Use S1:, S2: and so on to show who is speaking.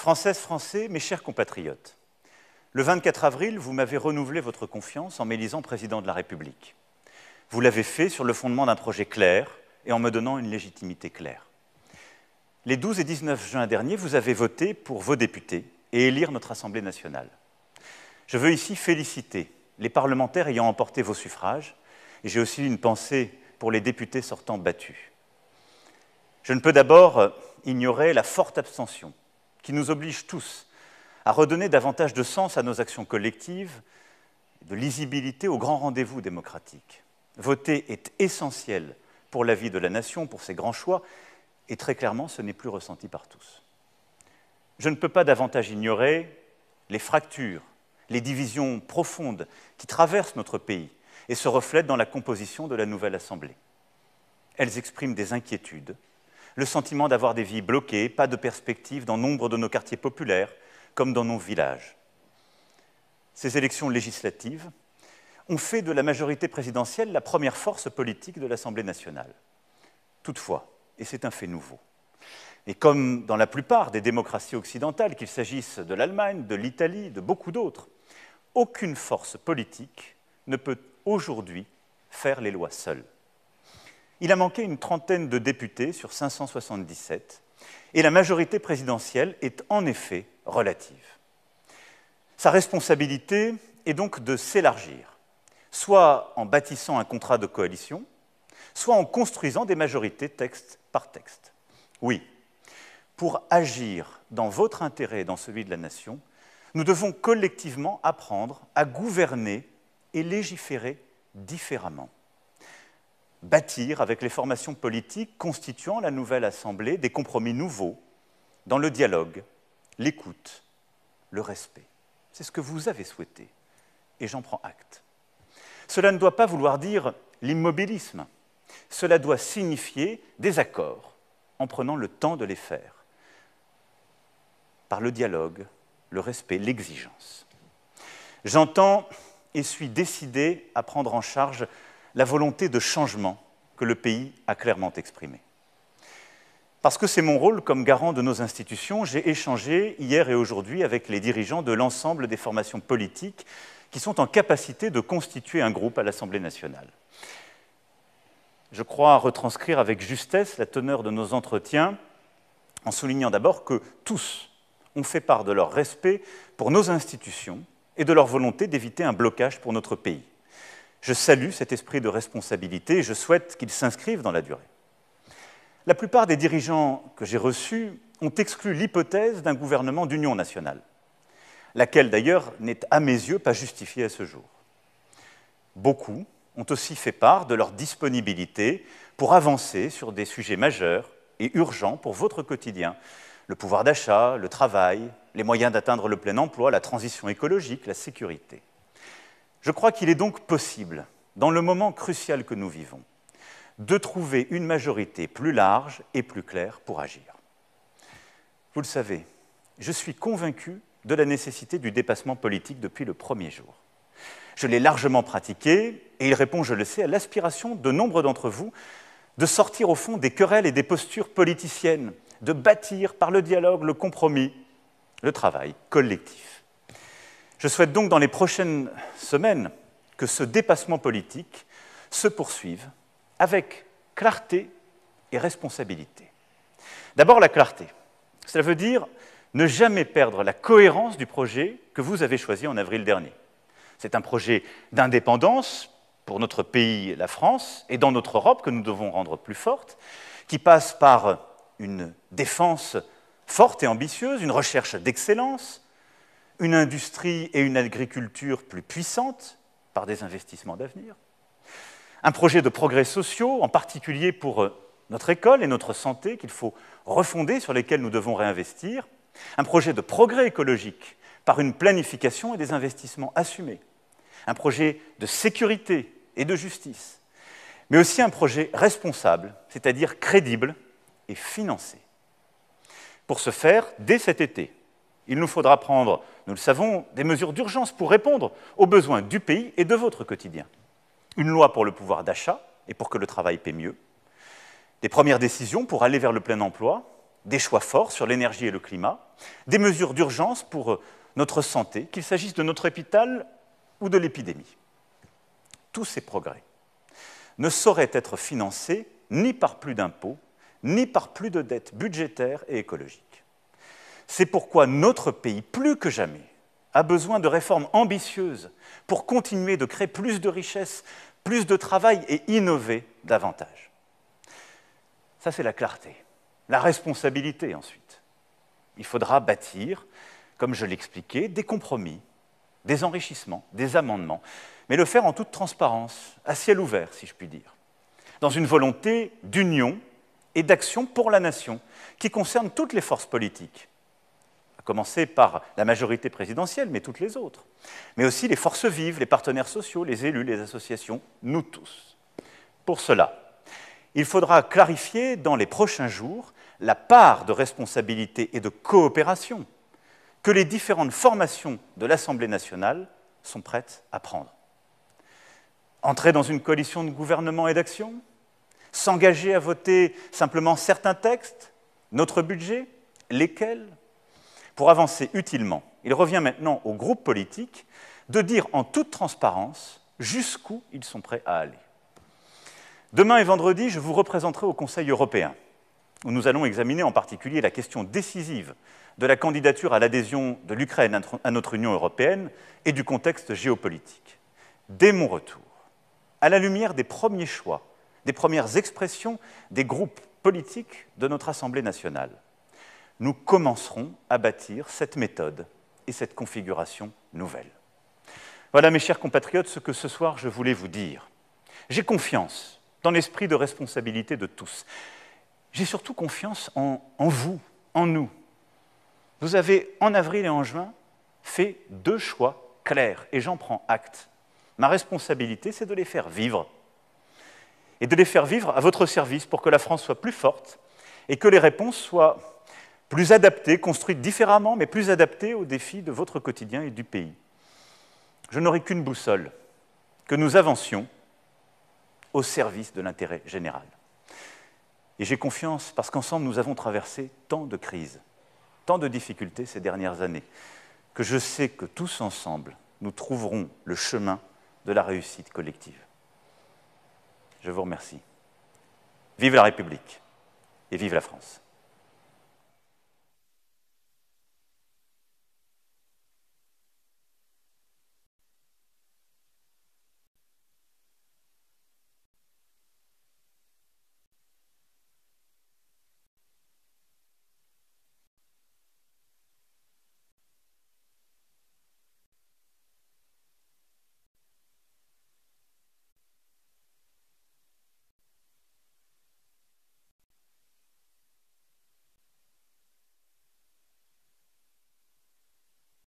S1: Françaises, Français, mes chers compatriotes, le 24 avril, vous m'avez renouvelé votre confiance en m'élisant président de la République. Vous l'avez fait sur le fondement d'un projet clair et en me donnant une légitimité claire. Les 12 et 19 juin dernier, vous avez voté pour vos députés et élire notre Assemblée nationale. Je veux ici féliciter les parlementaires ayant emporté vos suffrages, et j'ai aussi une pensée pour les députés sortants battus. Je ne peux d'abord ignorer la forte abstention qui nous oblige tous à redonner davantage de sens à nos actions collectives, de lisibilité aux grands rendez-vous démocratiques. Voter est essentiel pour la vie de la nation, pour ses grands choix, et très clairement, ce n'est plus ressenti par tous. Je ne peux pas davantage ignorer les fractures, les divisions profondes qui traversent notre pays et se reflètent dans la composition de la nouvelle Assemblée. Elles expriment des inquiétudes, le sentiment d'avoir des vies bloquées, pas de perspective dans nombre de nos quartiers populaires, comme dans nos villages. Ces élections législatives ont fait de la majorité présidentielle la première force politique de l'Assemblée nationale. Toutefois, et c'est un fait nouveau, et comme dans la plupart des démocraties occidentales, qu'il s'agisse de l'Allemagne, de l'Italie, de beaucoup d'autres, aucune force politique ne peut aujourd'hui faire les lois seule. Il a manqué une trentaine de députés sur 577, et la majorité présidentielle est en effet relative. Sa responsabilité est donc de s'élargir, soit en bâtissant un contrat de coalition, soit en construisant des majorités texte par texte. Oui, pour agir dans votre intérêt et dans celui de la nation, nous devons collectivement apprendre à gouverner et légiférer différemment. Bâtir avec les formations politiques constituant la nouvelle Assemblée des compromis nouveaux dans le dialogue, l'écoute, le respect. C'est ce que vous avez souhaité, et j'en prends acte. Cela ne doit pas vouloir dire l'immobilisme. Cela doit signifier des accords en prenant le temps de les faire, par le dialogue, le respect, l'exigence. J'entends et suis décidé à prendre en charge la volonté de changement que le pays a clairement exprimée. Parce que c'est mon rôle comme garant de nos institutions, j'ai échangé hier et aujourd'hui avec les dirigeants de l'ensemble des formations politiques qui sont en capacité de constituer un groupe à l'Assemblée nationale. Je crois retranscrire avec justesse la teneur de nos entretiens en soulignant d'abord que tous ont fait part de leur respect pour nos institutions et de leur volonté d'éviter un blocage pour notre pays. Je salue cet esprit de responsabilité et je souhaite qu'il s'inscrive dans la durée. La plupart des dirigeants que j'ai reçus ont exclu l'hypothèse d'un gouvernement d'union nationale, laquelle d'ailleurs n'est à mes yeux pas justifiée à ce jour. Beaucoup ont aussi fait part de leur disponibilité pour avancer sur des sujets majeurs et urgents pour votre quotidien, le pouvoir d'achat, le travail, les moyens d'atteindre le plein emploi, la transition écologique, la sécurité. Je crois qu'il est donc possible, dans le moment crucial que nous vivons, de trouver une majorité plus large et plus claire pour agir. Vous le savez, je suis convaincu de la nécessité du dépassement politique depuis le premier jour. Je l'ai largement pratiqué et il répond, je le sais, à l'aspiration de nombre d'entre vous de sortir au fond des querelles et des postures politiciennes, de bâtir par le dialogue, le compromis, le travail collectif. Je souhaite donc dans les prochaines semaines que ce dépassement politique se poursuive avec clarté et responsabilité. D'abord la clarté. Cela veut dire ne jamais perdre la cohérence du projet que vous avez choisi en avril dernier. C'est un projet d'indépendance pour notre pays, la France, et dans notre Europe que nous devons rendre plus forte, qui passe par une défense forte et ambitieuse, une recherche d'excellence, une industrie et une agriculture plus puissantes par des investissements d'avenir, un projet de progrès sociaux, en particulier pour notre école et notre santé, qu'il faut refonder, sur lesquels nous devons réinvestir, un projet de progrès écologique par une planification et des investissements assumés, un projet de sécurité et de justice, mais aussi un projet responsable, c'est-à-dire crédible et financé. Pour ce faire, dès cet été, il nous faudra prendre, nous le savons, des mesures d'urgence pour répondre aux besoins du pays et de votre quotidien. Une loi pour le pouvoir d'achat et pour que le travail paie mieux, des premières décisions pour aller vers le plein emploi, des choix forts sur l'énergie et le climat, des mesures d'urgence pour notre santé, qu'il s'agisse de notre hôpital ou de l'épidémie. Tous ces progrès ne sauraient être financés ni par plus d'impôts, ni par plus de dettes budgétaires et écologiques. C'est pourquoi notre pays, plus que jamais, a besoin de réformes ambitieuses pour continuer de créer plus de richesses, plus de travail et innover davantage. Ça, c'est la clarté. La responsabilité, ensuite. Il faudra bâtir, comme je l'expliquais, des compromis, des enrichissements, des amendements, mais le faire en toute transparence, à ciel ouvert, si je puis dire, dans une volonté d'union et d'action pour la nation, qui concerne toutes les forces politiques, à commencer par la majorité présidentielle, mais toutes les autres, mais aussi les forces vives, les partenaires sociaux, les élus, les associations, nous tous. Pour cela, il faudra clarifier dans les prochains jours la part de responsabilité et de coopération que les différentes formations de l'Assemblée nationale sont prêtes à prendre. Entrer dans une coalition de gouvernement et d'action? S'engager à voter simplement certains textes? Notre budget? Lesquels? Pour avancer utilement, il revient maintenant aux groupes politiques de dire en toute transparence jusqu'où ils sont prêts à aller. Demain et vendredi, je vous représenterai au Conseil européen, où nous allons examiner en particulier la question décisive de la candidature à l'adhésion de l'Ukraine à notre Union européenne et du contexte géopolitique. Dès mon retour, à la lumière des premiers choix, des premières expressions des groupes politiques de notre Assemblée nationale, nous commencerons à bâtir cette méthode et cette configuration nouvelle. Voilà, mes chers compatriotes, ce que ce soir je voulais vous dire. J'ai confiance dans l'esprit de responsabilité de tous. J'ai surtout confiance en vous, en nous. Vous avez, en avril et en juin, fait 2 choix clairs, et j'en prends acte. Ma responsabilité, c'est de les faire vivre. Et de les faire vivre à votre service pour que la France soit plus forte et que les réponses soient plus adaptées, construites différemment, mais plus adaptées aux défis de votre quotidien et du pays. Je n'aurai qu'une boussole, que nous avancions au service de l'intérêt général. Et j'ai confiance parce qu'ensemble, nous avons traversé tant de crises, tant de difficultés ces dernières années, que je sais que tous ensemble, nous trouverons le chemin de la réussite collective. Je vous remercie. Vive la République et vive la France.